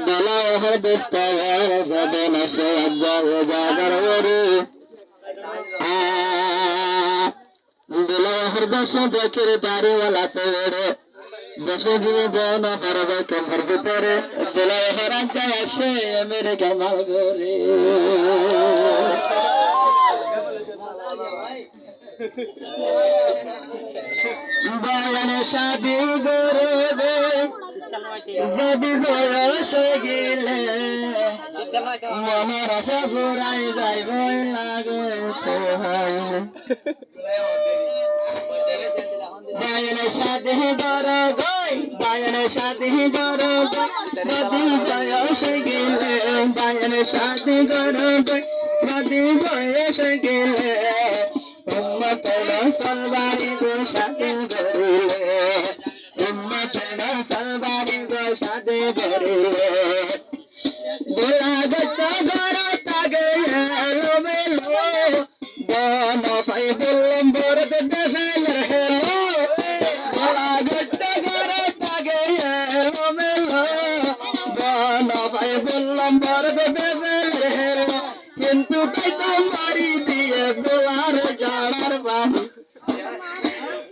দিলাহর বিস্তার যাবে না সে জাগার ওরে দিলাহর বসে দেখে বাড়িওয়ালা পেড়ে বসে দিয়ে বন পারবে কেমন ভিতরে দিলাহর আশা আসে মেরে কামাল গোরে বায়ান শাদি গোরে যদি বয়স গেলে মনের আশা ফুরাই যাইব লাগে বায়ান শাদি গর গই বায়ান শাদি গর গই যদি বয়স গেলে বায়ান শাদি গর গই যদি বয়স গেলে উম্মতের সলবারি গো সাথে ধরিলে উম্মতের সলবারি গো সাথে ধরিলে গোলাগত গর তাগে এলো মেলো বন পাই বললাম বরদ দেফেল হেলো গোলাগত গর তাগে এলো মেলো বন পাই বললাম বরদ দেফেল হেলো কিন্তু তাই তো মারি দিয়ে গোলার জানার বাড়ি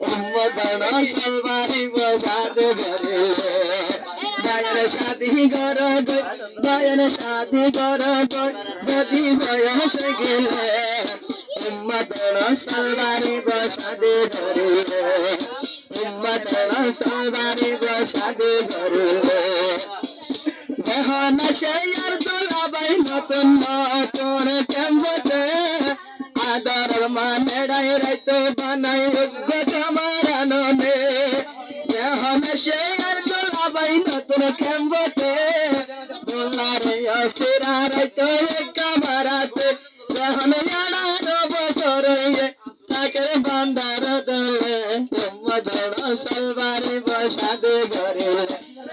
উম্মতের সলবারি বসাতে ধরে বায়ান শাদি গর গই বায়ান শাদি গর গই যদি বয়স গেলে উম্মতের সলবারি বসাতে ধরে উম্মতের সলবারি বসাতে ধরে যখন সে আর দোলাবাই নতুন নতুন কেমতে আদর মানে রাইতো বানাই উগ্র কামারাননে যখন সে আর দোলাবাই নতুন কেমতে দোলারে অসিরা রাইতো কামারাতে যখন আড়ার বছর তাকে বান্দার দলে উম্মতের সলবারি বসাতে ঘরে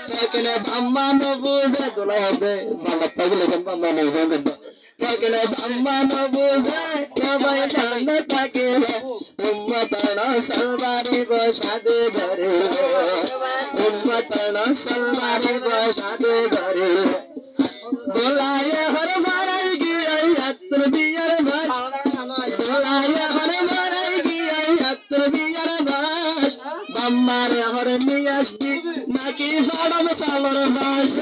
Takene bhamma no buze dula hobe bala pagile kan bhamma no hobe takene bhamma no buze kabai chande takele ummatana salwari bashade dhare ummatana salwari bashade dhare dolaye har marai giyai atra biyar bash dolaye har marai giyai atra biyar bash bammare har niyashti naki sadam salor bash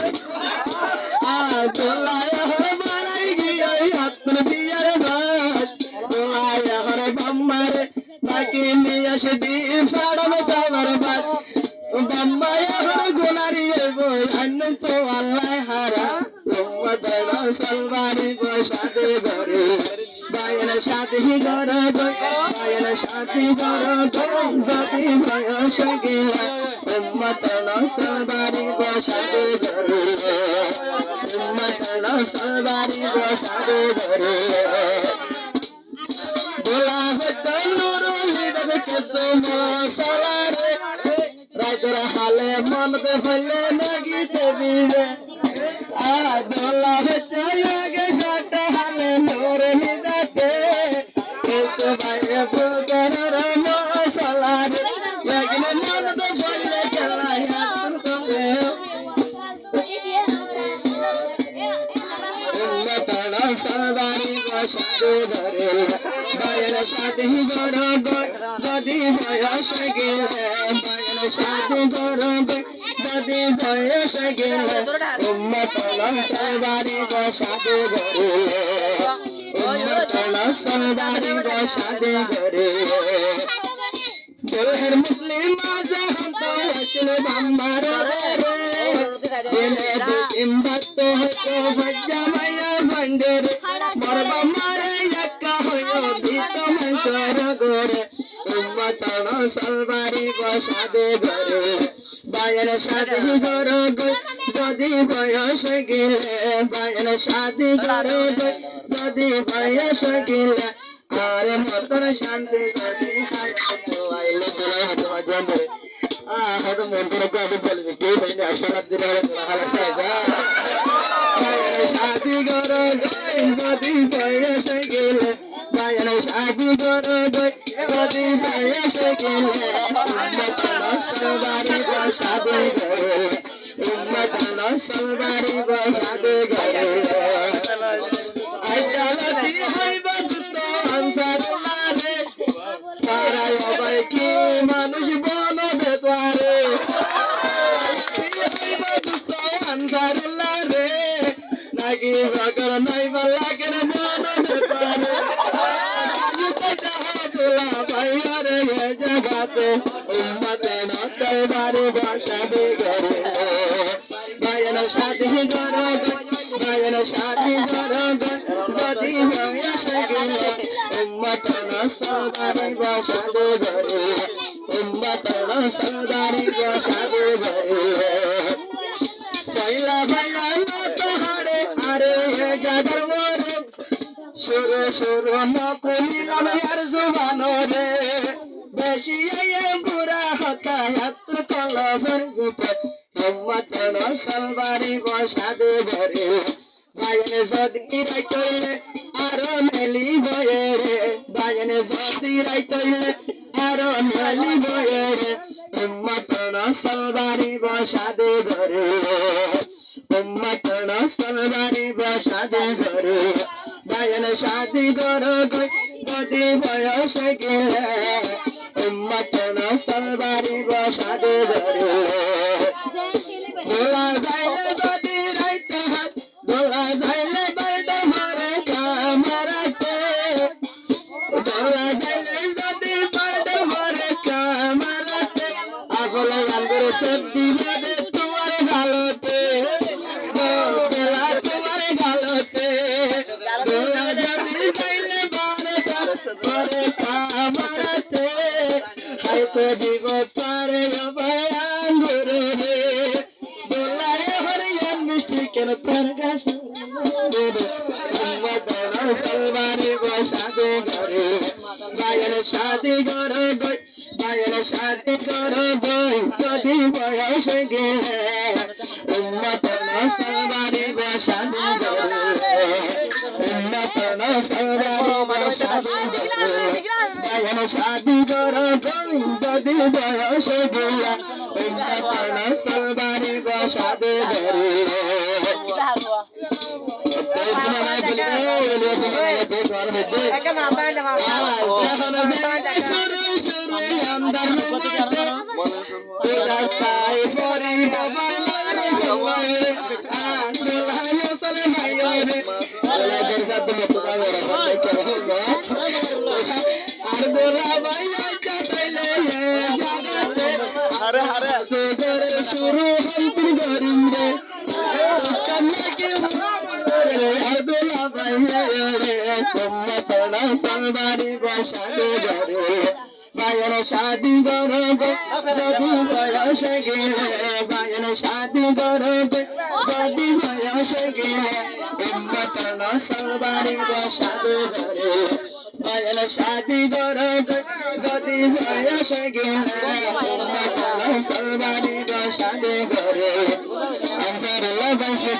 dolaye har marai giyai atra biyar bash dolaye har bammare naki niyashti sadam salor bash bammaya har gunari ebo annum to allah hara ummater salwari bashade dhare bayan shadi gor goi bayan shadi gor goi jodi bayas gela ummater salwari bashade dhare ummater salwari bashade dhare bola hoto nurul hidad kismo salare রাইতর হালে মনতে ফেলে নাগিতে বিবে আদলা হতে লাগে সাত হালে নূর হিদাতে এসে বাইরে ফুকরার মশলারে লাগলে মনতে ফেলে চলাই হাত করে উম্মতের সলবারি বসাতে ধরে বায়ান শাদি গর গই যদি বয়স গেলে বায়ান শাদি গর গই যদি বয়স গেলে উম্মতের সলবারি বসাতে ধরে উম্মতের সলবারি বসাতে ধরে দেহের মুসলিম মাঝে হতো আসল বাম্বার দিনে দুদিন ভক্ত হতো ভজ্জা মায়া ভঞ্জরে মরবা মারে একা হইও দিত মশর করে উম্মতের সলবারি বসাতে ঘরে বায়ান শাদি গর গই যদি বয়স গেলে বায়ান শাদি গর গই যদি বয়স গেলে আরে মতর শান্তি যদি হাতো আইলে দিলে হাতো জন্দরে হয়তো মন্দির को अभी बोल के भाई ने आशीर्वाद दिला हालत से जा शादी गरो गई शादी बयस गेले বায়ন শাদি করো গো যদি বয়সে গেলে উম্মত নসবারি বসাদে ঘরে উম্মত নসবারি বসাদে ঘরে আইজালতি হইবা দুস্ত আনসারুল্লাহ রে পাড়ায় সবাই কি মানুষ বনবে তোরে হইবা দুস্ত আনসারুল্লাহ রে নাকি বকর নাই বলাকের বনবে তোরে তোলা পাইয়ারে এ জগাতে উম্মত নসবারি বসাদে ঘরে বায়ন শাদি করো বায়ন শাদি করো যদি বয়সে গেলে উম্মত নসবারি বসাদে ঘরে উম্মত নসবারি বসাদে ঘরে পয়লা পয়লা নত হারে আরে জাগর মোরে সুর সুর নকলিলাম আর জুবানরে বেশি বুড়া হতায়াত কলবের গুপে উম্মত নসবারি বসাদে ঘরে বায়ন যদি রাইতইলে আরো মেলি বয়ে রে বায়ন যদি রাইতইলে আরো মেলি বয়ে রে উম্মত নসবারি বসাদে ঘরে উম্মত নসবারি বসাদে ঘরে বায়ন শাদি করো গো যদি বয়সে গেলে উম্মত নসবারি বসাদে ঘরে দোলা যাইলে যদি রাইতে হাত দোলা যাইলে বারটা মারে কামারাতে দোলা যাইলে যদি বারটা মারে কামারাতে আগলে আঙ্গুর সবজি বাদে তোমার গালতে দোলা তোমার গালতে দোলা যদি যাইলে বারটা মারে কামারাতে হাইতে দিব পারে আঙ্গুর রে কেন প্রকাশ উম্মত নসবারি বসাদে ঘরে বায়ন শাদি করো গো বায়ন শাদি করো গো যদি বয়সে গেলে উম্মত নসবারি বসাদে ঘরে উম্মত নসবারি বসাদে ঘরে বায়ন শাদি করো গো যদি বয়সে গেলে উম্মত নসবারি বসাদে ঘরে শুরু হল গরিবে উম্মত নসবারি বসাদে ঘরে বায়ন শাদি করো গো যদি বয়সে গেলে বায়ন শাদি করো গো যদি বয়সে গেলে উম্মত নসবারি বসাদে ঘরে বায়ন শাদি করো গো যদি বয়সে গেলে উম্মত নসবারি বসাদে ঘরে আনসারুল্লাহ বসে